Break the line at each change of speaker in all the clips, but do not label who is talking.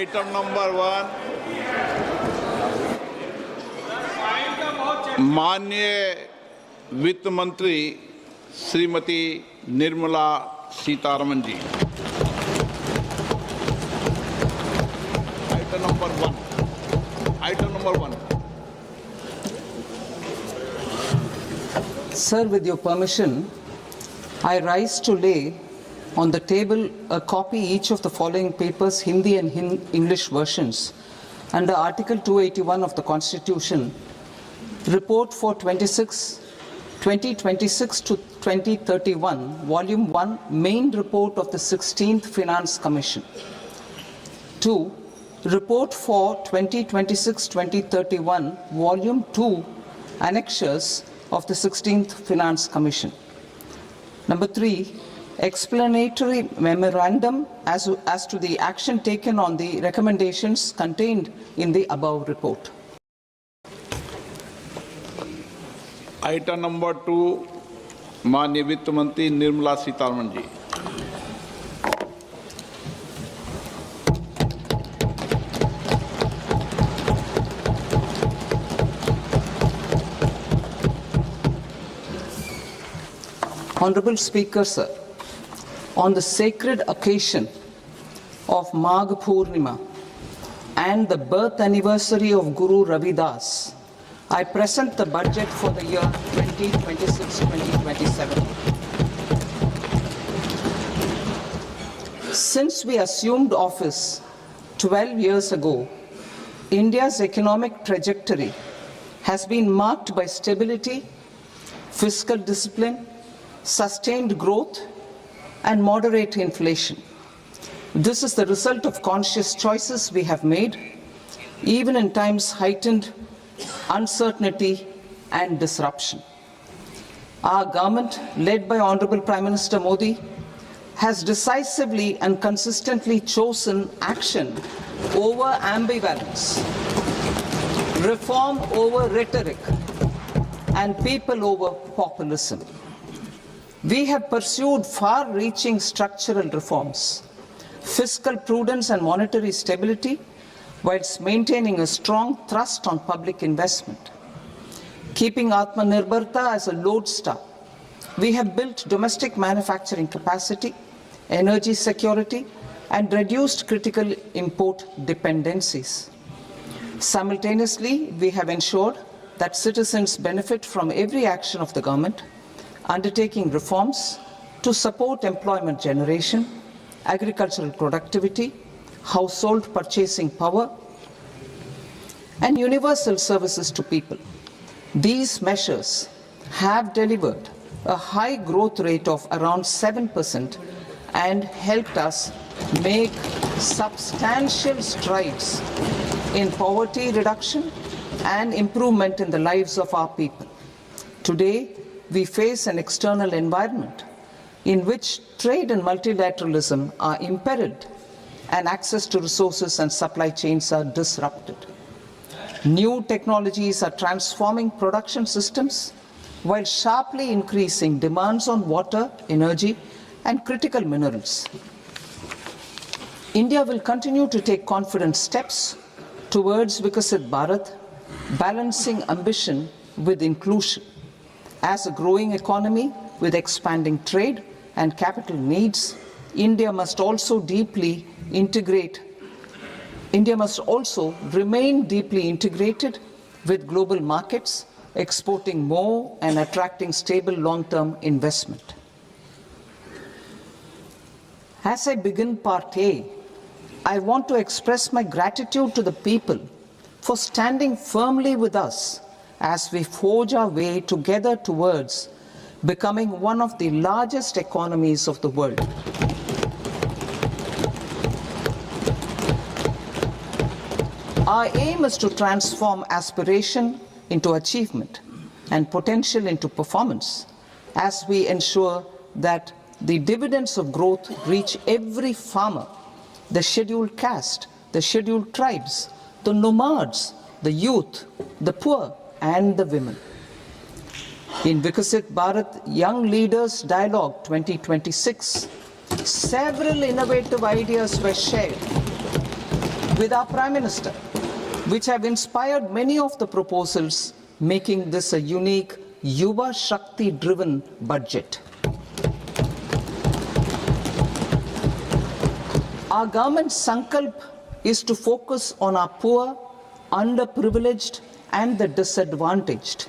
Item number 1, माननीय वित्त मंत्री श्रीमती निर्मला सीतारमन जी। Item number 1. Item number 1.
Sir, with your permission, I rise to lay on the table a copy each of the following papers, Hindi and English versions, under Article 281 of the Constitution, Report for 2026 to 2031, Volume 1, Main Report of the 16th Finance Commission. 2. Report for 2026-2031, Volume 2, Annexures of the 16th Finance Commission. Number 3, explanatory memorandum as to the action taken on the recommendations contained in the above report.
Item number 2, माननीय वित्त मंत्री निर्मला सीतारमन जी।
Honorable Speaker, sir, on the sacred occasion of Magh Purnima and the birth anniversary of Guru Ravidas, I present the budget for the year 2026-2027. Since we assumed office 12 years ago, India's economic trajectory has been marked by stability, fiscal discipline, sustained growth, and moderate inflation. This is the result of conscious choices we have made, even in times heightened uncertainty and disruption. Our government, led by Honorable Prime Minister Modi, has decisively and consistently chosen action over ambivalence, reform over rhetoric, and people over populism. We have pursued far-reaching structural reforms, fiscal prudence and monetary stability, whilst maintaining a strong thrust on public investment. Keeping Atmanirbharta as a lodestar, we have built domestic manufacturing capacity, energy security, and reduced critical import dependencies. Simultaneously, we have ensured that citizens benefit from every action of the government, undertaking reforms to support employment generation, agricultural productivity, household purchasing power, and universal services to people. These measures have delivered a high growth rate of around 7% and helped us make substantial strides in poverty reduction and improvement in the lives of our people. Today, we face an external environment in which trade and multilateralism are imperiled and access to resources and supply chains are disrupted. New technologies are transforming production systems while sharply increasing demands on water, energy, and critical minerals. India will continue to take confident steps towards Vikasit Bharat, balancing ambition with inclusion. As a growing economy with expanding trade and capital needs, India must also remain deeply integrated with global markets, exporting more and attracting stable long-term investment. As I begin Part A, I want to express my gratitude to the people for standing firmly with us as we forge our way together towards becoming one of the largest economies of the world. Our aim is to transform aspiration into achievement and potential into performance as we ensure that the dividends of growth reach every farmer, the scheduled caste, the scheduled tribes, the nomads, the youth, the poor, and the women. In Vikasit Bharat Young Leaders Dialogue 2026, several innovative ideas were shared with our Prime Minister, which have inspired many of the proposals, making this a unique Yuva Shakti-driven budget. Our government's sankalp is to focus on our poor, underprivileged, and the disadvantaged.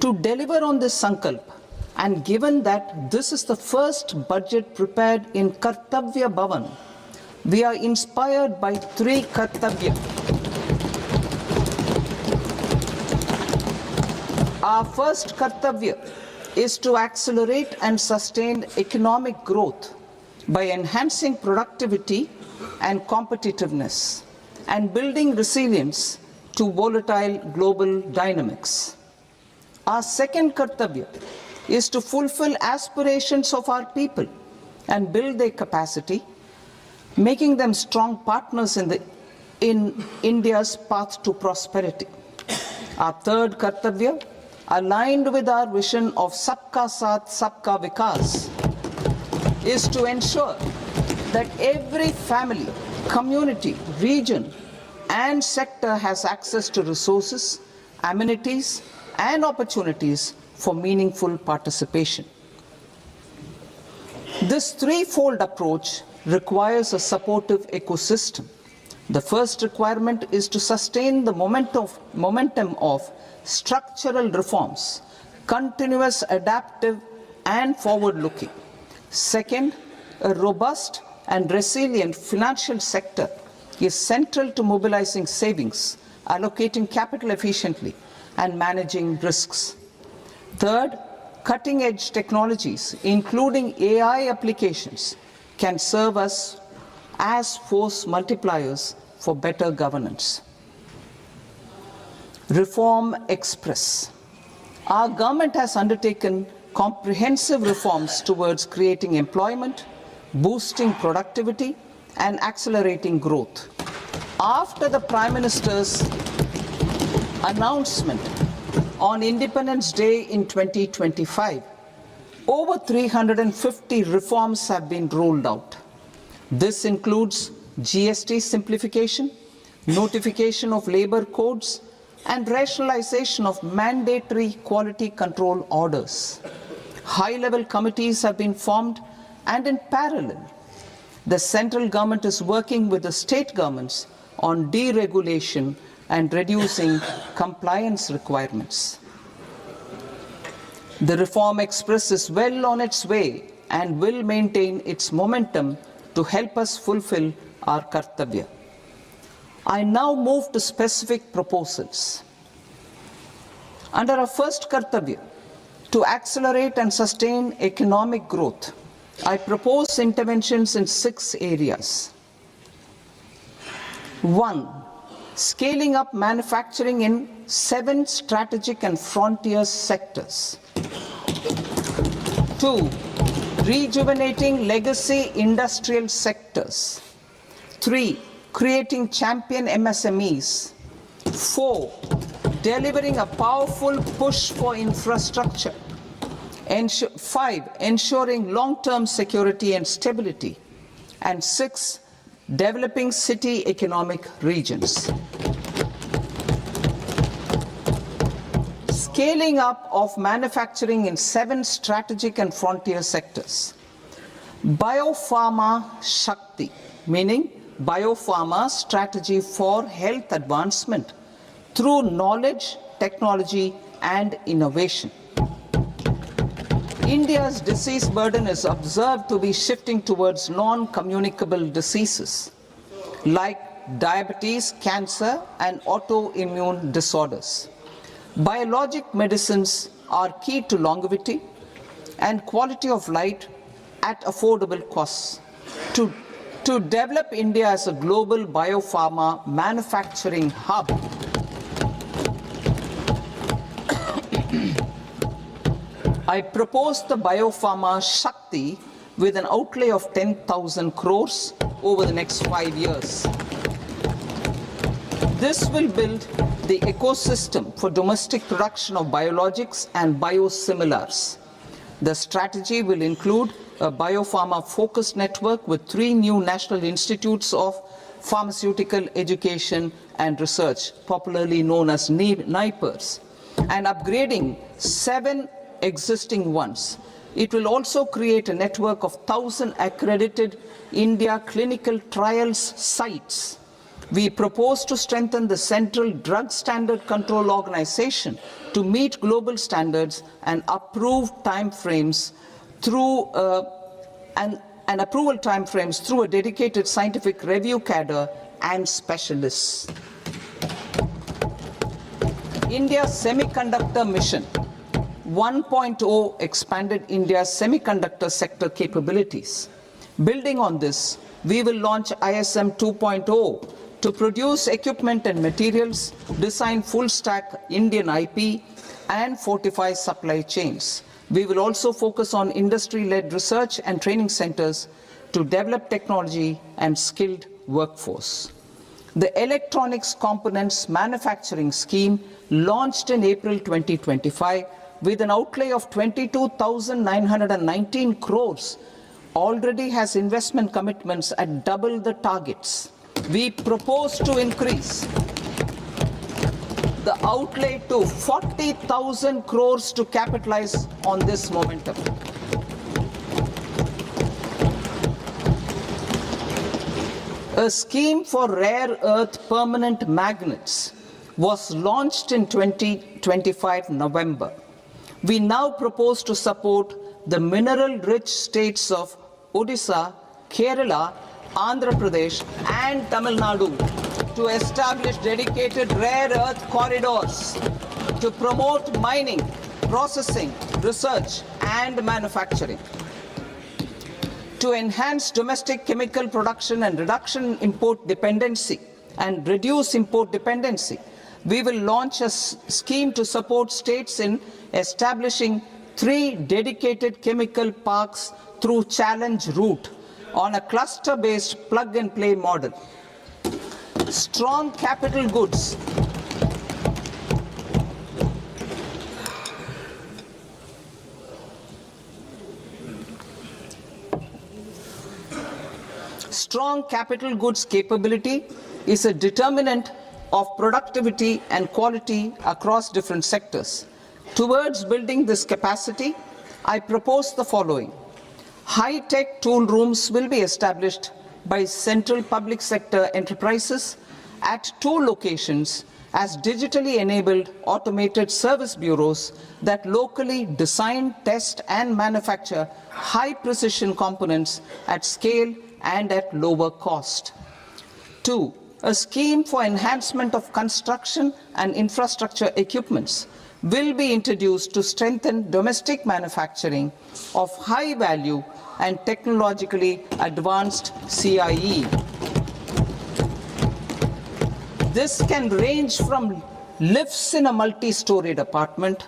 To deliver on this sankalp, and given that this is the first budget prepared in Kartavya Bhavan, we are inspired by three Kartavya. Our first Kartavya is to accelerate and sustain economic growth by enhancing productivity and competitiveness and building resilience to volatile global dynamics. Our second Kartavya is to fulfill aspirations of our people and build their capacity, making them strong partners in India's path to prosperity. Our third Kartavya, aligned with our vision of Sabka Saath, Sabka Vikas, is to ensure that every family, community, region, and sector has access to resources, amenities, and opportunities for meaningful participation. This threefold approach requires a supportive ecosystem. The first requirement is to sustain the momentum of structural reforms, continuous, adaptive, and forward-looking. Second, a robust and resilient financial sector is central to mobilizing savings, allocating capital efficiently, and managing risks. Third, cutting-edge technologies, including AI applications, can serve us as force multipliers for better governance. Reform Express. Our government has undertaken comprehensive reforms towards creating employment, boosting productivity, and accelerating growth. After the Prime Minister's announcement on Independence Day in 2025, over 350 reforms have been rolled out. This includes GST simplification, notification of labor codes, and rationalization of mandatory quality control orders. High-level committees have been formed, and in parallel, the central government is working with the state governments on deregulation and reducing compliance requirements. The Reform Express is well on its way and will maintain its momentum to help us fulfill our Kartavya. I now move to specific proposals. Under our first Kartavya, to accelerate and sustain economic growth, I propose interventions in 6 areas. 1. Scaling up manufacturing in 7 strategic and frontier sectors. 2. Rejuvenating legacy industrial sectors. 3. Creating champion MSMEs. 4. Delivering a powerful push for infrastructure. 5. Ensuring long-term security and stability. And 6. Developing city economic regions. Scaling up of manufacturing in 7 strategic and frontier sectors. Biopharma Shakti, meaning biopharma strategy for health advancement through knowledge, technology, and innovation. India's disease burden is observed to be shifting towards non-communicable diseases like diabetes, cancer, and autoimmune disorders. Biologic medicines are key to longevity and quality of life at affordable costs. To develop India as a global biopharma manufacturing hub, I propose the Biopharma Shakti with an outlay of 10,000 crores over the next 5 years. This will build the ecosystem for domestic production of biologics and biosimilars. The strategy will include a biopharma-focused network with 3 new national institutes of pharmaceutical education and research, popularly known as NIPERS, and upgrading 7 existing ones. It will also create a network of 1,000 accredited India clinical trials sites. We propose to strengthen the Central Drug Standard Control Organization to meet global standards and approve timeframes through and approval timeframes through a dedicated scientific review cadre and specialists. India's semiconductor mission 1.0 expanded India's semiconductor sector capabilities. Building on this, we will launch ISM 2.0 to produce equipment and materials, design full-stack Indian IP, and fortify supply chains. We will also focus on industry-led research and training centers to develop technology and skilled workforce. The Electronics Components Manufacturing Scheme, launched in April 2025 with an outlay of 22,919 crores, already has investment commitments at double the targets. We propose to increase the outlay to 40,000 crores to capitalize on this momentum. A scheme for rare earth permanent magnets was launched in 2025 November. We now propose to support the mineral-rich states of Odisha, Kerala, Andhra Pradesh, and Tamil Nadu to establish dedicated rare earth corridors to promote mining, processing, research, and manufacturing. To enhance domestic chemical production and reduction import dependency and reduce import dependency, we will launch a scheme to support states in establishing 3 dedicated chemical parks through challenge route on a cluster-based plug-and-play model. Strong capital goods. Strong capital goods capability is a determinant of productivity and quality across different sectors. Towards building this capacity, I propose the following. High-tech tool rooms will be established by central public sector enterprises at 2 locations as digitally enabled automated service bureaus that locally design, test, and manufacture high-precision components at scale and at lower cost. 2. A scheme for enhancement of construction and infrastructure equipments will be introduced to strengthen domestic manufacturing of high value and technologically advanced CIE. This can range from lifts in a multi-storied apartment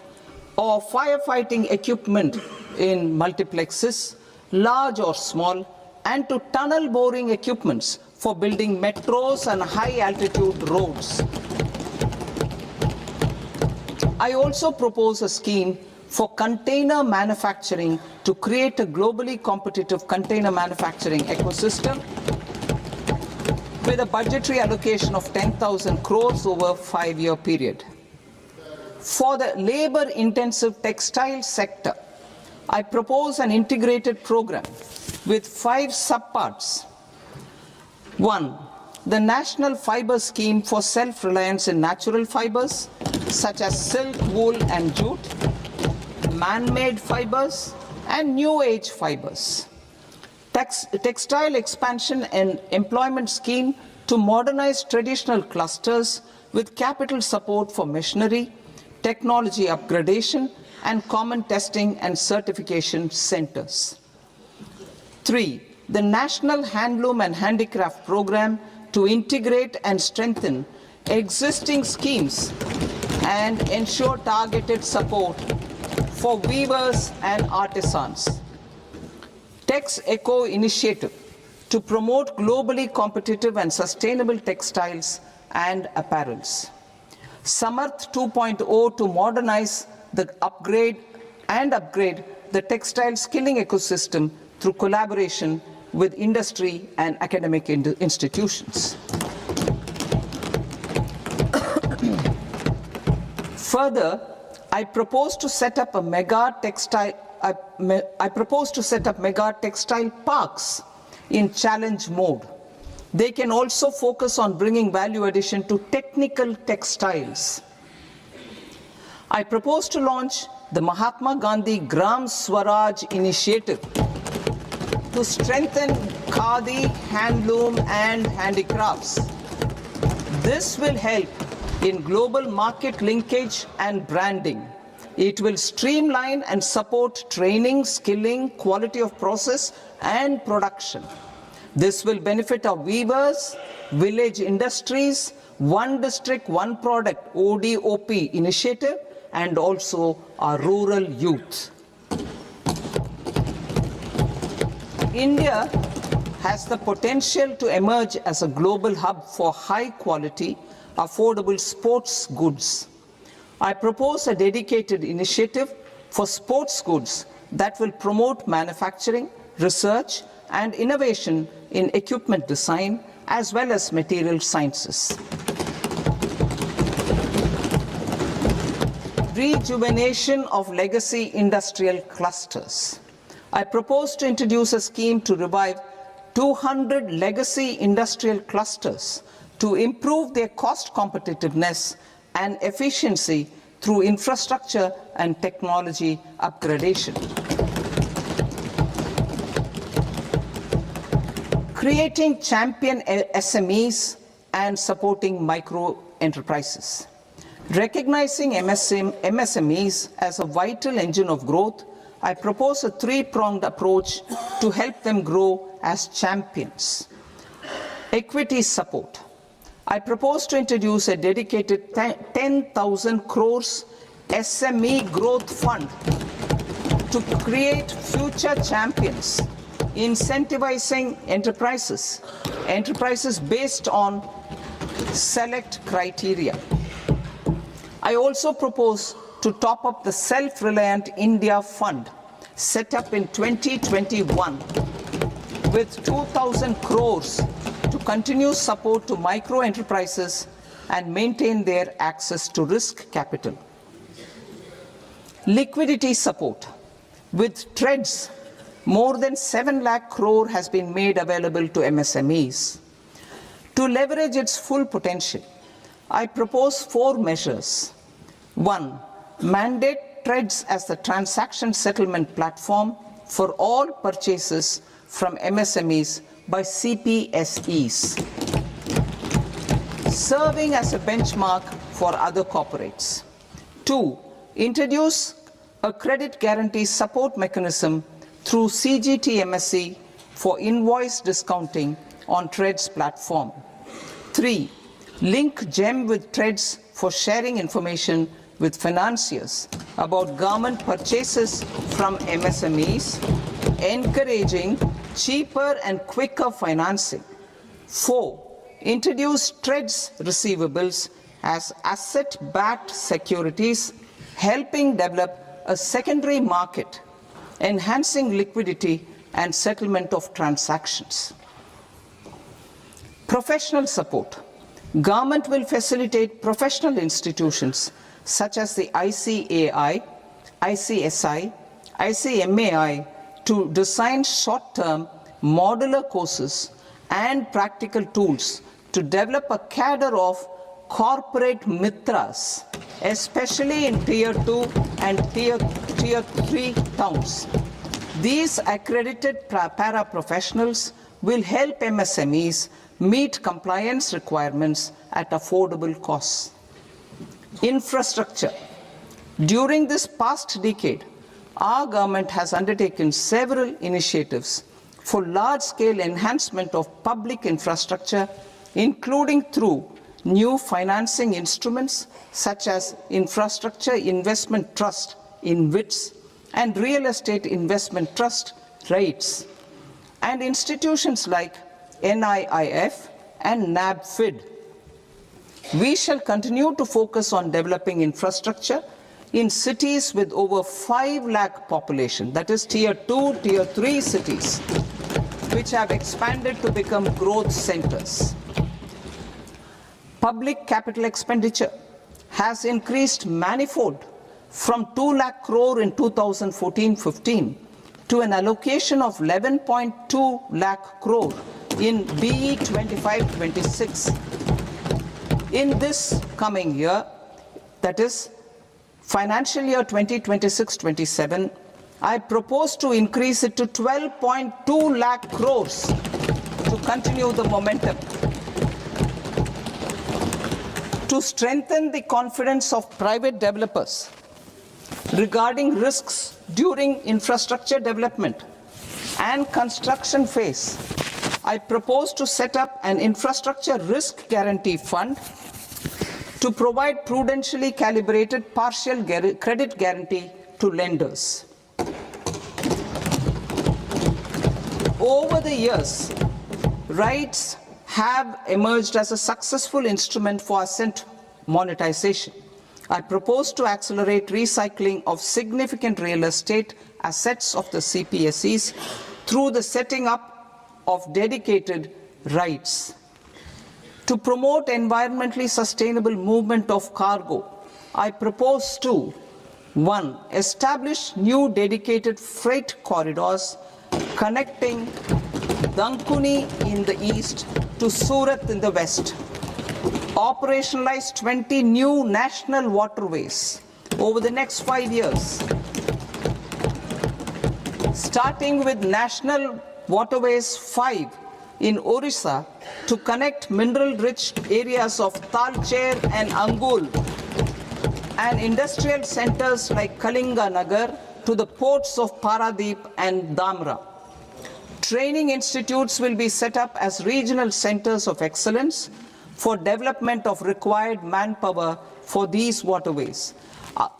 or firefighting equipment in multiplexes, large or small, and to tunnel boring equipments for building metros and high-altitude roads. I also propose a scheme for container manufacturing to create a globally competitive container manufacturing ecosystem with a budgetary allocation of 10,000 crores over a 5-year period. For the labor-intensive textile sector, I propose an integrated program with 5 subparts. 1. The National Fiber Scheme for self-reliance in natural fibers, such as silk, wool, and jute, man-made fibers, and new age fibers. Textile expansion and employment scheme to modernize traditional clusters with capital support for machinery, technology upgradation, and common testing and certification centers. 3. The National Handloom and Handicraft Program to integrate and strengthen existing schemes and ensure targeted support for weavers and artisans. Tex Eco Initiative to promote globally competitive and sustainable textiles and apparels. Samarth 2.0 to modernize the upgrade the textile skilling ecosystem through collaboration with industry and academic institutions. Further, I propose to set up mega textile parks in challenge mode. They can also focus on bringing value addition to technical textiles. I propose to launch the Mahatma Gandhi Gram Swaraj initiative to strengthen khadi, handloom and handicrafts. This will help in global market linkage and branding. It will streamline and support training, skilling, quality of process and production. This will benefit our weavers, village industries, one district, one product ODOP initiative, and also our rural youth. India has the potential to emerge as a global hub for high quality, affordable sports goods. I propose a dedicated initiative for sports goods that will promote manufacturing, research, and innovation in equipment design as well as material sciences. Rejuvenation of legacy industrial clusters. I propose to introduce a scheme to revive 200 legacy industrial clusters to improve their cost competitiveness and efficiency through infrastructure and technology upgradation. Creating champion SMEs and supporting micro enterprises. Recognizing MSMEs as a vital engine of growth, I propose a three-pronged approach to help them grow as champions. Equity support. I propose to introduce a dedicated 10,000 crores SME growth fund to create future champions, incentivizing enterprises based on select criteria. I also propose to top up the Self-Reliant India Fund set up in 2021 with 2,000 crores to continue support to micro enterprises and maintain their access to risk capital. Liquidity support. With TREDS, more than 7 lakh crore has been made available to MSMEs. To leverage its full potential, I propose 4 measures. 1. Mandate TREDS as the transaction settlement platform for all purchases from MSMEs by CPSEs, serving as a benchmark for other corporates. 2. Introduce a credit guarantee support mechanism through CGTMSE for invoice discounting on TREDS platform. 3. Link GEM with TREDS for sharing information with financiers about government purchases from MSMEs, encouraging cheaper and quicker financing. 4. Introduce TREDS receivables as asset-backed securities, helping develop a secondary market, enhancing liquidity and settlement of transactions. Professional support. Government will facilitate professional institutions such as the ICAI, ICSI, ICMAI to design short-term modular courses and practical tools to develop a cadre of corporate mitras, especially in Tier 2 and Tier 3 towns. These accredited para-professionals will help MSMEs meet compliance requirements at affordable costs. Infrastructure. During this past decade, our government has undertaken several initiatives for large-scale enhancement of public infrastructure, including through new financing instruments such as Infrastructure Investment Trust (InvITs) and Real Estate Investment Trust (REITs), and institutions like NIIF and NABFID. We shall continue to focus on developing infrastructure in cities with over 5 lakh population, that is Tier 2, Tier 3 cities, which have expanded to become growth centers. Public capital expenditure has increased manifold from 2 lakh crore in 2014-15 to an allocation of 11.2 lakh crore in BE 25-26. In this coming year, that is financial year 2026-27, I propose to increase it to 12.2 lakh crores to continue the momentum. To strengthen the confidence of private developers regarding risks during infrastructure development and construction phase, I propose to set up an infrastructure risk guarantee fund to provide prudentially calibrated partial credit guarantee to lenders. Over the years, RITES have emerged as a successful instrument for asset monetization. I propose to accelerate recycling of significant real estate assets of the CPSEs through the setting up of dedicated RITES. To promote environmentally sustainable movement of cargo, I propose to 1. Establish new dedicated freight corridors connecting Dankuni in the east to Surat in the west. Operationalize 20 new national waterways over the next 5 years. Starting with National Waterways 5 in Orissa to connect mineral-rich areas of Talcher and Angul and industrial centers like Kalinga Nagar to the ports of Paradeep and Dhamra. Training institutes will be set up as regional centers of excellence for development of required manpower for these waterways.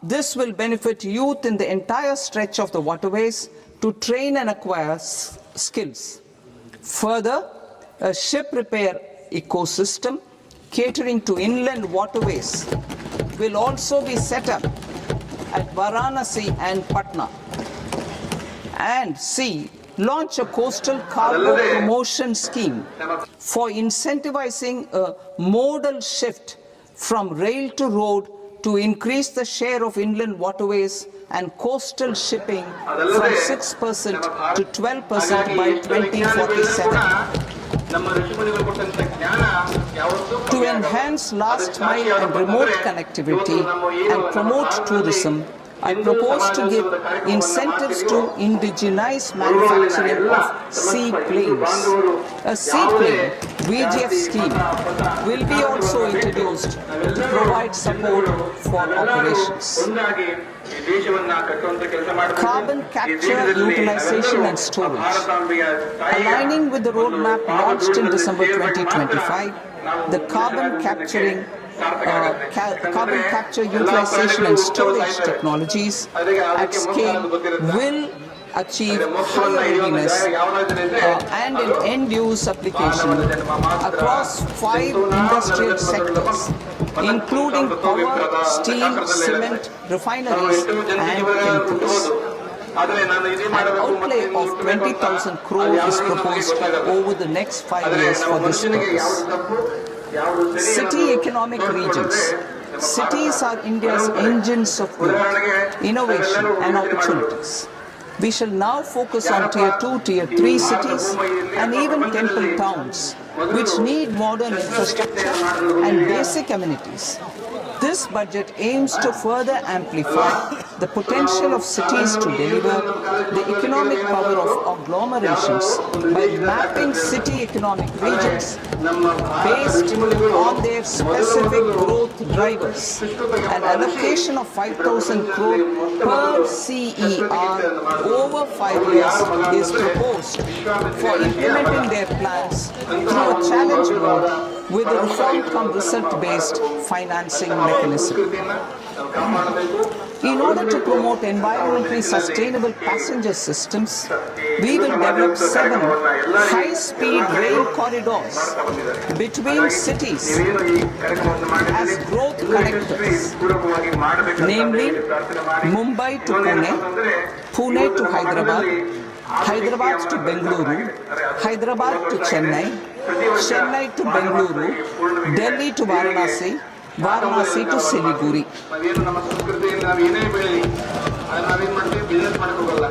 This will benefit youth in the entire stretch of the waterways to train and acquire skills. Further, a ship repair ecosystem catering to inland waterways will also be set up at Varanasi and Patna. And C. Launch a coastal cargo promotion scheme for incentivizing a modal shift from rail to road to increase the share of inland waterways and coastal shipping from 6% to 12% by 2047. To enhance last mile and remote connectivity and promote tourism, I propose to give incentives to indigenize manufacturing of seaplanes. A seaplane VGF scheme will be also introduced to provide support for operations. Carbon capture, utilization and storage. Aligning with the roadmap launched in December 2025, the carbon capture, utilization and storage technologies at scale will achieve higher readiness and an end-use application across 5 industrial sectors, including power, steel, cement, refineries and chemicals. An outlay of 20,000 crore is proposed over the next 5 years for this purpose. City economic regions. Cities are India's engines of growth, innovation and opportunities. We shall now focus on Tier 2, Tier 3 cities and even temple towns, which need modern infrastructure and basic amenities. This budget aims to further amplify the potential of cities to deliver the economic power of agglomerations by mapping city economic regions based on their specific growth drivers. An allocation of 5,000 crore per CER over 5 years is proposed for implementing their plans through a challenge mode with a reform-cum-result-based financing mechanism. In order to promote environmentally sustainable passenger systems, we will develop 7 high-speed rail corridors between cities as growth connectors, namely Mumbai to Pune, Pune to Hyderabad, Hyderabad to Bengaluru, Hyderabad to Chennai, Chennai to Bengaluru, Delhi to Varanasi, Varanasi to Siliguri.
ನಾವೇನು ನಮ್ಮ ಸಂಸ್ಕೃತಿಯಲ್ಲಿ ನಾವು ಏನೇ ಬೆಳಿ ಅದನ್ನ ನಾವೇನು ಮಾಡ್ತೀವಿ business ಮಾಡಕ್ಕೆ ಹೋಗಲ್ಲ.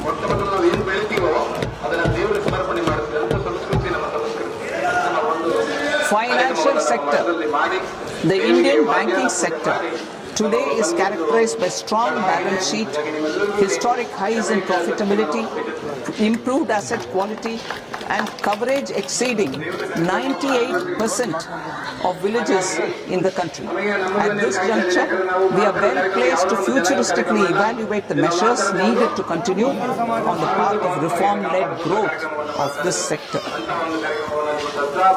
ಮೊಟ್ಟ ಮೊದಲು ನಾವು ಏನು ಬೆಳಿತೀವೋ ಅದನ್ನ ದೇವರಿಗೆ ಸಮರ್ಪಣೆ ಮಾಡ್ತೀವಿ ಅಂತ ಸಂಸ್ಕೃತಿ ನಮ್ಮ ಸಂಸ್ಕೃತಿ.
Financial sector. The Indian banking sector today is characterized by strong balance sheet, historic highs in profitability, improved asset quality, and coverage exceeding 98% of villages in the country. At this juncture, we are well placed to futuristically evaluate the measures needed to continue on the path of reform-led growth of this sector.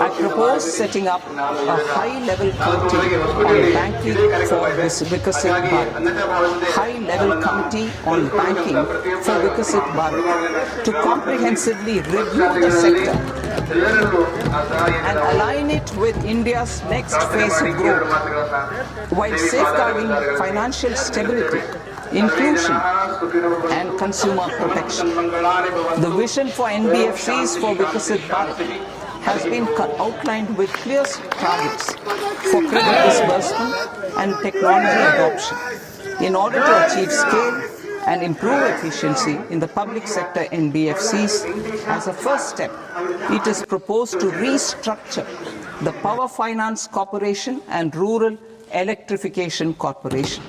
I propose setting up a high-level committee on banking for Vikasit Bharat. High-level committee on banking for Vikasit Bharat to comprehensively review the sector and align it with India's next phase of growth while safeguarding financial stability, inclusion and consumer protection. The vision for NBFCs for Vikasit Bharat has been outlined with clear targets for credit disbursement and technology adoption. In order to achieve scale and improve efficiency in the public sector NBFCs, as a first step, it is proposed to restructure the Power Finance Corporation and Rural Electrification Corporation.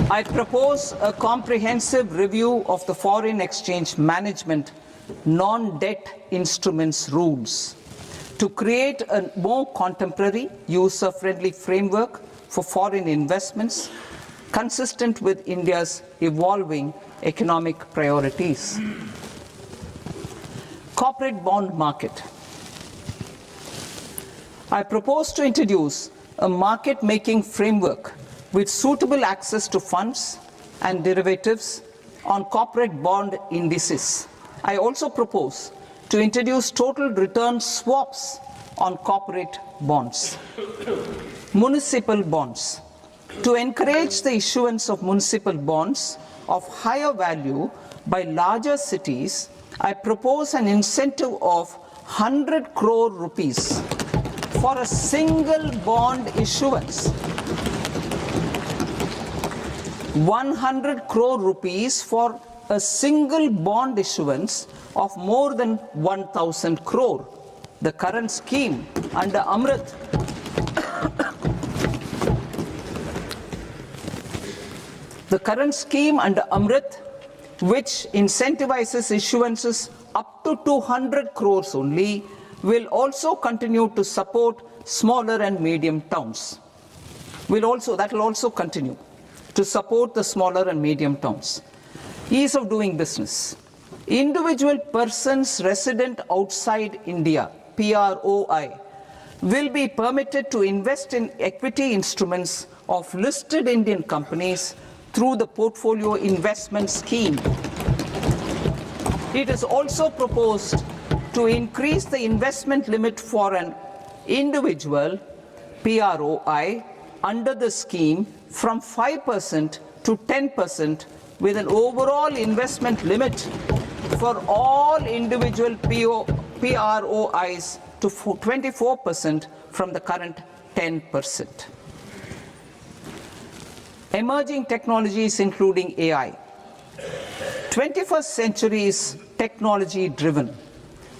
I propose a comprehensive review of the foreign exchange management non-debt instruments rules to create a more contemporary, user-friendly framework for foreign investments consistent with India's evolving economic priorities. Corporate bond market. I propose to introduce a market-making framework with suitable access to funds and derivatives on corporate bond indices. I also propose to introduce total return swaps on corporate bonds. Municipal bonds. To encourage the issuance of municipal bonds of higher value by larger cities, I propose an incentive of 100 crore rupees for a single bond issuance. 100 crore rupees for a single bond issuance of more than 1,000 crore. The current scheme under Amrit which incentivizes issuances up to 200 crores only, will also continue to support smaller and medium towns. That will also continue to support the smaller and medium towns. Ease of doing business. Individual persons resident outside India, PROI, will be permitted to invest in equity instruments of listed Indian companies through the portfolio investment scheme. It is also proposed to increase the investment limit for an individual PROI under the scheme from 5% to 10%, with an overall investment limit for all individual PROIs to 24% from the current 10%. Emerging technologies including AI. 21st century is technology driven.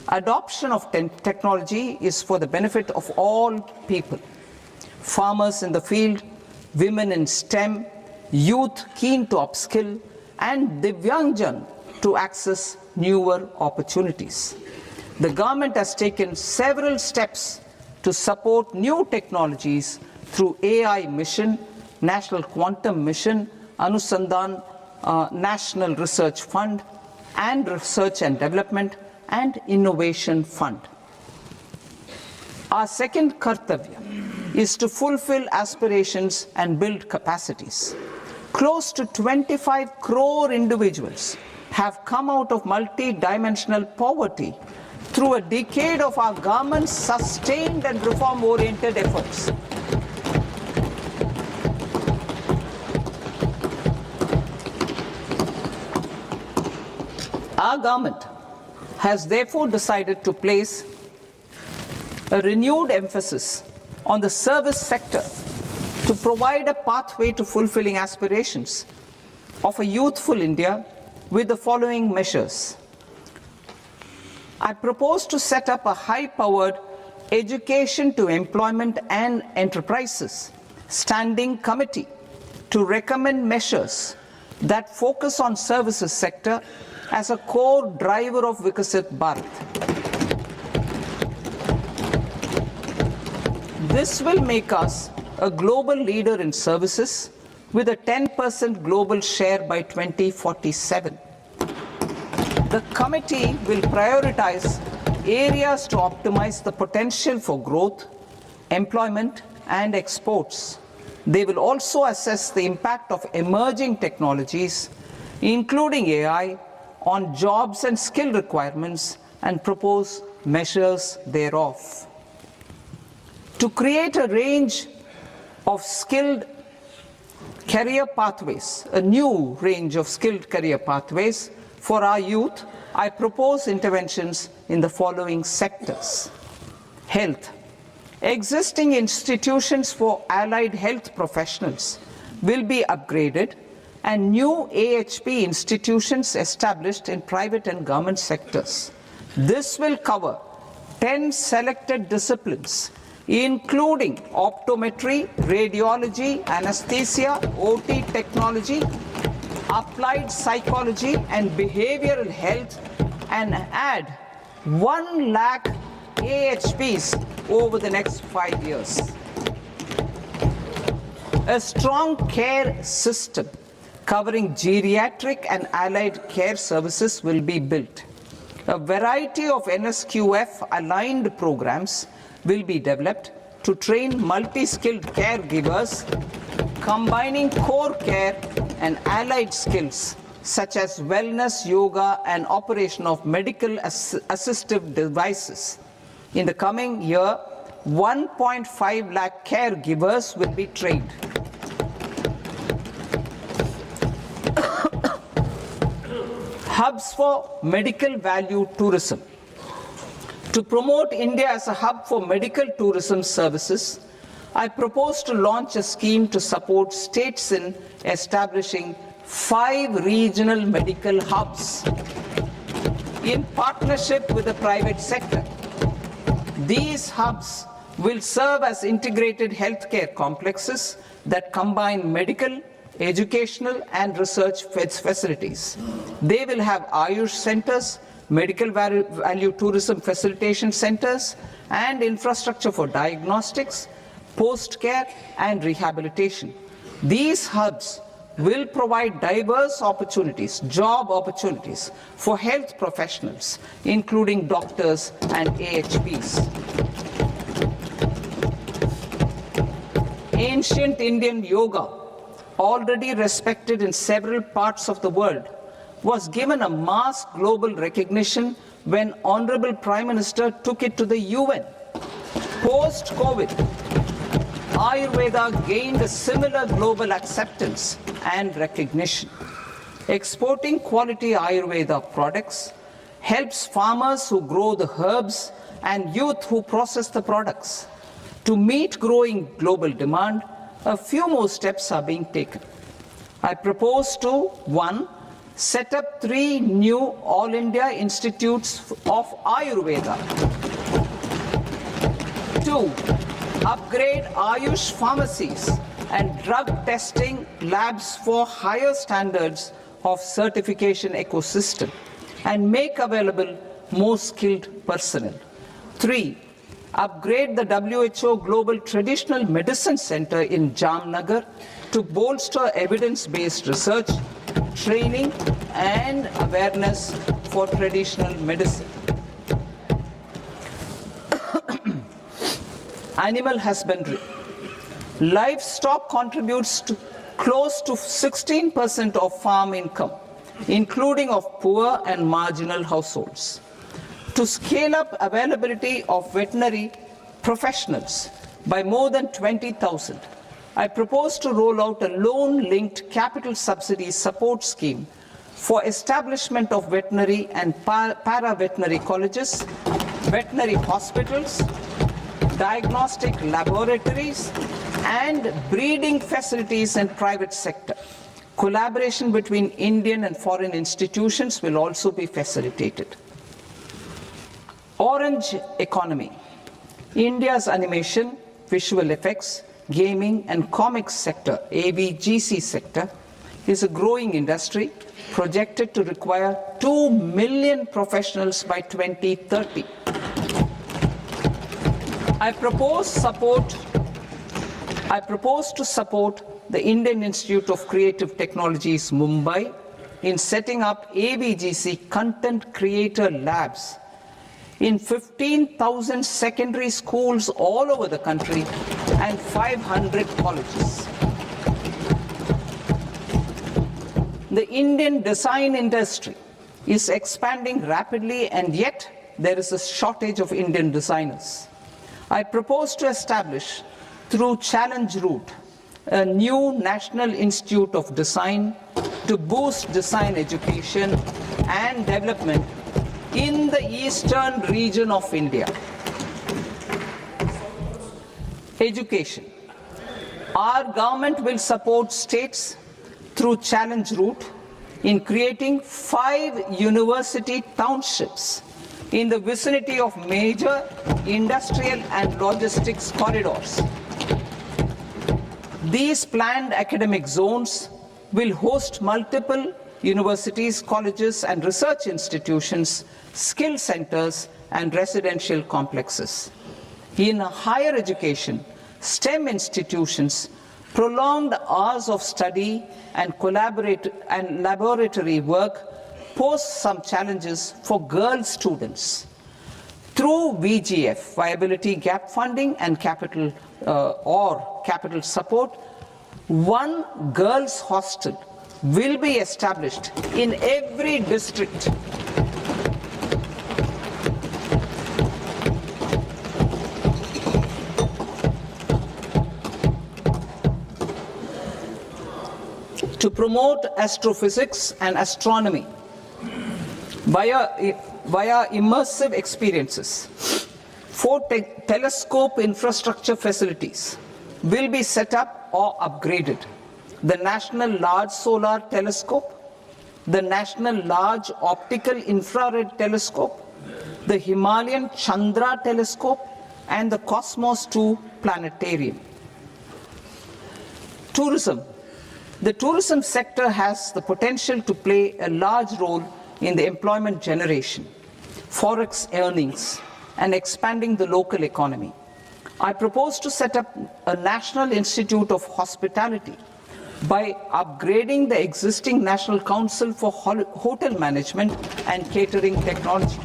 Adoption of technology is for the benefit of all people. Farmers in the field, women in STEM, youth keen to upskill, and Divyangjan to access newer opportunities. The government has taken several steps to support new technologies through AI Mission, National Quantum Mission, Anusandhan National Research Fund, and Research and Development and Innovation Fund. Our second kartavya is to fulfill aspirations and build capacities. Close to 25 crore individuals have come out of multi-dimensional poverty through a decade of our government's sustained and reform-oriented efforts. Our government has therefore decided to place a renewed emphasis on the service sector to provide a pathway to fulfilling aspirations of a youthful India with the following measures. I propose to set up a high-powered Education to Employment and Enterprises Standing Committee to recommend measures that focus on services sector as a core driver of Vikasit Bharat. This will make us a global leader in services with a 10% global share by 2047. The committee will prioritize areas to optimize the potential for growth, employment, and exports. They will also assess the impact of emerging technologies, including AI, on jobs and skill requirements and propose measures thereof. To create a range of skilled career pathways, a new range of skilled career pathways for our youth, I propose interventions in the following sectors. Health. Existing institutions for allied health professionals will be upgraded and new AHP institutions established in private and government sectors. This will cover 10 selected disciplines, including optometry, radiology, anesthesia, OT technology, applied psychology and behavioral health, and add 1 lakh AHPs over the next 5 years. A strong care system covering geriatric and allied care services will be built. A variety of NSQF aligned programs will be developed to train multi-skilled caregivers, combining core care and allied skills such as wellness, yoga, and operation of medical assistive devices. In the coming year, 1.5 lakh caregivers will be trained. Hubs for medical value tourism. To promote India as a hub for medical tourism services, I propose to launch a scheme to support states in establishing 5 regional medical hubs in partnership with the private sector. These hubs will serve as integrated healthcare complexes that combine medical, educational, and research facilities. They will have Ayush centers, medical value tourism facilitation centers, and infrastructure for diagnostics, post-care, and rehabilitation. These hubs will provide diverse opportunities, job opportunities for health professionals, including doctors and AHPs. Ancient Indian yoga, already respected in several parts of the world, was given a mass global recognition when Honorable Prime Minister took it to the UN. Post-COVID, Ayurveda gained a similar global acceptance and recognition. Exporting quality Ayurveda products helps farmers who grow the herbs and youth who process the products. To meet growing global demand, a few more steps are being taken. I propose to 1. Set up 3 new All India Institutes of Ayurveda. 2. Upgrade Ayush pharmacies and drug testing labs for higher standards of certification ecosystem and make available more skilled personnel. 3. Upgrade the WHO Global Traditional Medicine Center in Jamnagar to bolster evidence-based research, training, and awareness for traditional medicine. Animal husbandry. Livestock contributes to close to 16% of farm income, including of poor and marginal households. To scale up availability of veterinary professionals by more than 20,000, I propose to roll out a loan-linked capital subsidy support scheme for establishment of veterinary and para-veterinary colleges, veterinary hospitals, diagnostic laboratories, and breeding facilities in private sector. Collaboration between Indian and foreign institutions will also be facilitated. Orange economy. India's animation, visual effects, gaming and comics sector, AVGC sector, is a growing industry projected to require 2 million professionals by 2030. I propose to support the Indian Institute of Creative Technologies, Mumbai, in setting up AVGC content creator labs in 15,000 secondary schools all over the country and 500 colleges. The Indian design industry is expanding rapidly, and yet there is a shortage of Indian designers. I propose to establish, through Challenge Route, a new National Institute of Design to boost design education and development in the eastern region of India. Education. Our government will support states through Challenge Route in creating 5 university townships in the vicinity of major industrial and logistics corridors. These planned academic zones will host multiple universities, colleges and research institutions, skill centers and residential complexes. In higher education, STEM institutions, prolonged hours of study and laboratory work pose some challenges for girl students. Through VGF, Viability Gap Funding and capital support, one girls' hostel will be established in every district. To promote astrophysics and astronomy via immersive experiences. 4 telescope infrastructure facilities will be set up or upgraded. The National Large Solar Telescope, the National Large Optical Infrared Telescope, the Himalayan Chandra Telescope, and the Cosmos 2 Planetarium. Tourism. The tourism sector has the potential to play a large role in the employment generation, forex earnings, and expanding the local economy. I propose to set up a National Institute of Hospitality by upgrading the existing National Council for Hotel Management and Catering Technology.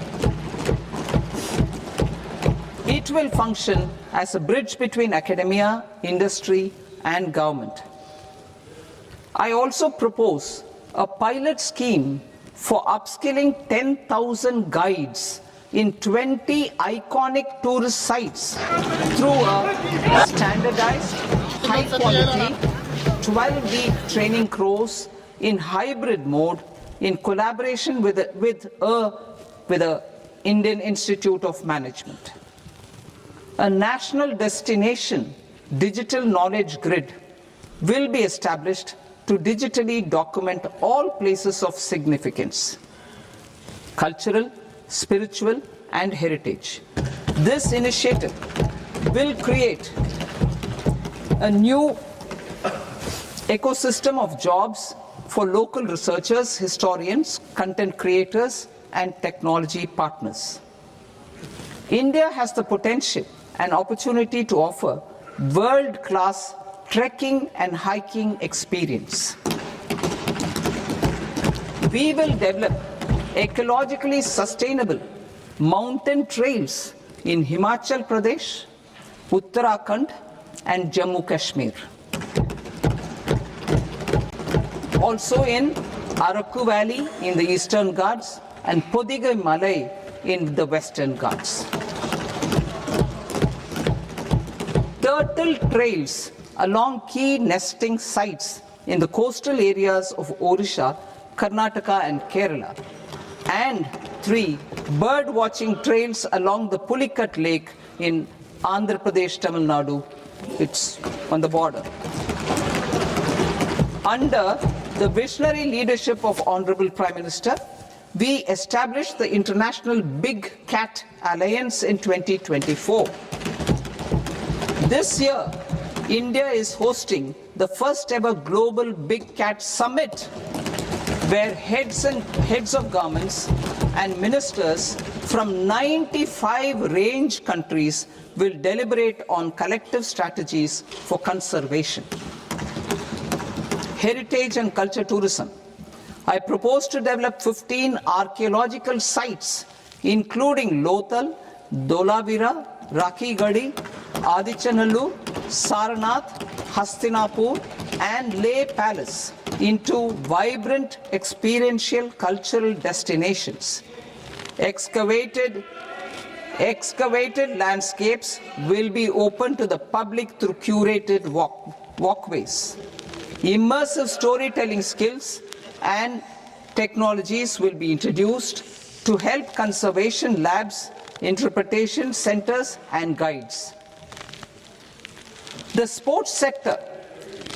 It will function as a bridge between academia, industry, and government. I also propose a pilot scheme for upskilling 10,000 guides in 20 iconic tourist sites through a standardized, high-quality, 12-week training course in hybrid mode in collaboration with the Indian Institute of Management. A national destination digital knowledge grid will be established to digitally document all places of significance, cultural, spiritual, and heritage. This initiative will create a new ecosystem of jobs for local researchers, historians, content creators, and technology partners. India has the potential and opportunity to offer world-class trekking and hiking experience. We will develop ecologically sustainable mountain trails in Himachal Pradesh, Uttarakhand, and Jammu Kashmir. Also in Araku Valley in the Eastern Ghats and Podigai Malai in the Western Ghats. Turtle trails along key nesting sites in the coastal areas of Odisha Karnataka and Kerala. And 3, bird watching trails along the Pulikat Lake in Andhra Pradesh, Tamil Nadu. It's on the border. Under the visionary leadership of Honorable Prime Minister, we established the International Big Cat Alliance in 2024. This year, India is hosting the first ever Global Big Cat Summit, where heads of governments and ministers from 95 range countries will deliberate on collective strategies for conservation. Heritage and culture tourism. I propose to develop 15 archaeological sites, including Lothal, Dolavira, Rakhi Gadi, Adichanallu, Saranath, Hastinapur, and Leh Palace into vibrant experiential cultural destinations. Excavated landscapes will be open to the public through curated walkways. Immersive storytelling skills and technologies will be introduced to help conservation labs, interpretation centers, and guides. The sports sector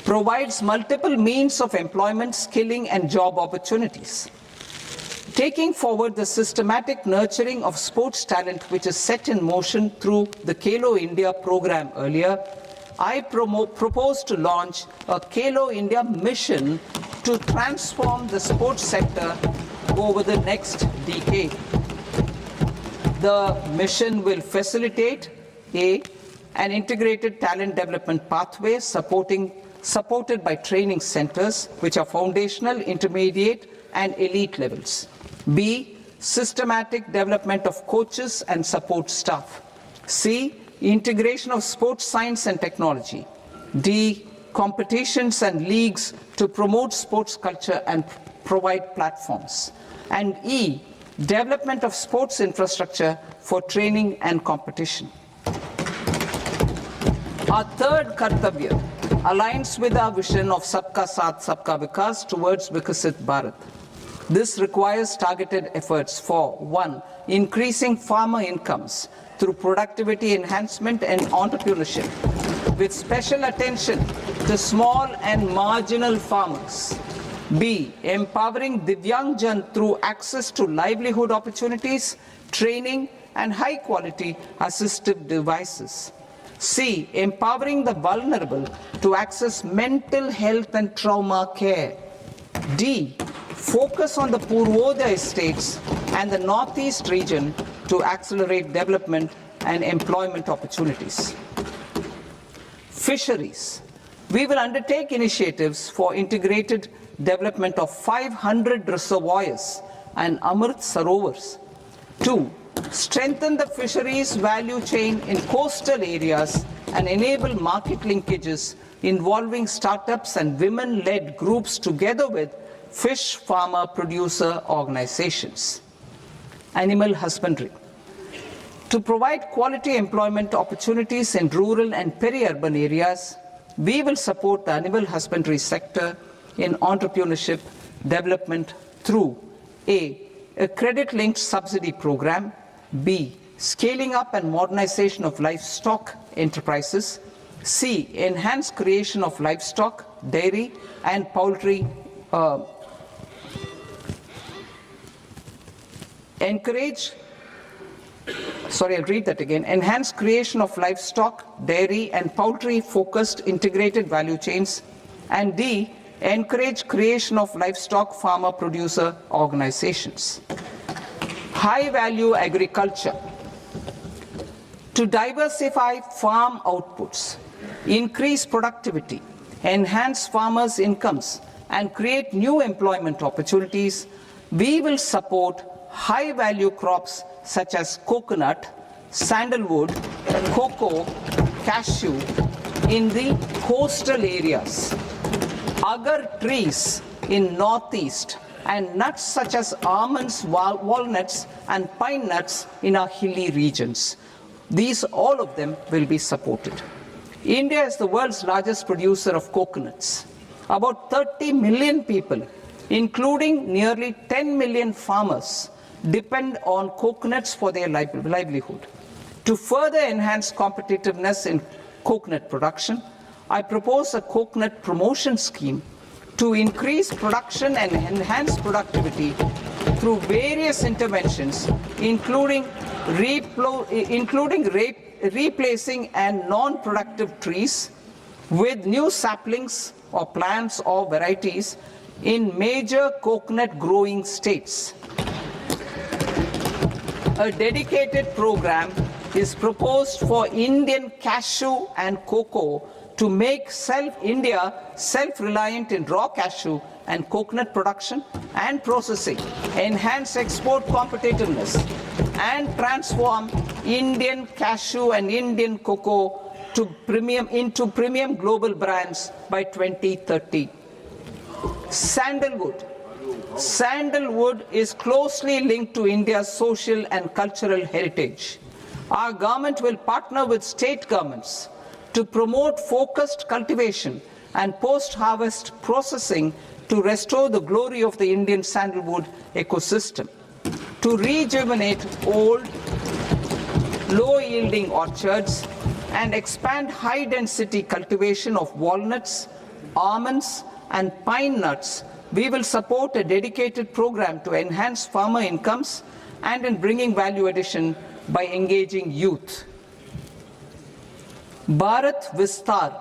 provides multiple means of employment, skilling, and job opportunities. Taking forward the systematic nurturing of sports talent, which is set in motion through the Khelo India program earlier, I propose to launch a Khelo India mission to transform the sports sector over the next decade. The mission will facilitate an integrated talent development pathway supported by training centers, which are foundational, intermediate, and elite levels. B, systematic development of coaches and support staff. C, integration of sports science and technology. D, competitions and leagues to promote sports culture and provide platforms. And E, development of sports infrastructure for training and competition. Our third Kartavya aligns with our vision of Sabka Saath, Sabka Vikas towards Vikasit Bharat. This requires targeted efforts for 1, increasing farmer incomes through productivity enhancement and entrepreneurship, with special attention to small and marginal farmers. B, empowering Divyangjan through access to livelihood opportunities, training, and high-quality assistive devices. C, empowering the vulnerable to access mental health and trauma care. D, focus on the Purvodaya states and the Northeast region to accelerate development and employment opportunities. Fisheries. We will undertake initiatives for integrated development of 500 reservoirs and Amrit Sarovars. 2, strengthen the fisheries value chain in coastal areas and enable market linkages involving startups and women-led groups together with fish farmer producer organizations. Animal husbandry. To provide quality employment opportunities in rural and peri-urban areas, we will support the animal husbandry sector in entrepreneurship development through A, credit-linked subsidy program, B, scaling up and modernization of livestock enterprises, C, enhanced creation of livestock, dairy, and poultry enhanced creation of livestock, dairy, and poultry-focused integrated value chains, and D, encourage creation of livestock farmer-producer organizations. High-value agriculture. To diversify farm outputs, increase productivity, enhance farmers' incomes, and create new employment opportunities, we will support high-value crops such as coconut, sandalwood, cocoa, cashew in the coastal areas, agar trees in northeast, and nuts such as almonds, walnuts, and pine nuts in our hilly regions. These, all of them, will be supported. India is the world's largest producer of coconuts. About 30 million people including nearly 10 million farmers, depend on coconuts for their livelihood. To further enhance competitiveness in coconut production, I propose a coconut promotion scheme to increase production and enhance productivity through various interventions, including replacing and non-productive trees with new saplings or plants or varieties in major coconut growing states. A dedicated program is proposed for Indian cashew and cocoa to make India self-reliant in raw cashew and coconut production and processing, enhance export competitiveness, and transform Indian cashew and Indian cocoa into premium global brands by 2030. Sandalwood. Sandalwood is closely linked to India's social and cultural heritage. Our government will partner with state governments to promote focused cultivation and post-harvest processing to restore the glory of the Indian sandalwood ecosystem, to rejuvenate old, low-yielding orchards, and expand high-density cultivation of walnuts, almonds, and pine nuts. We will support a dedicated program to enhance farmer incomes and in bringing value addition by engaging youth. Bharat Vistar,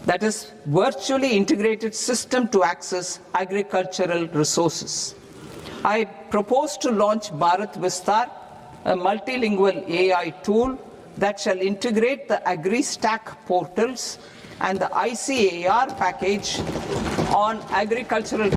that is virtually integrated system to access agricultural resources. I propose to launch Bharat Vistar, a multilingual AI tool that shall integrate the AgriStack portals and the ICAR package on agricultural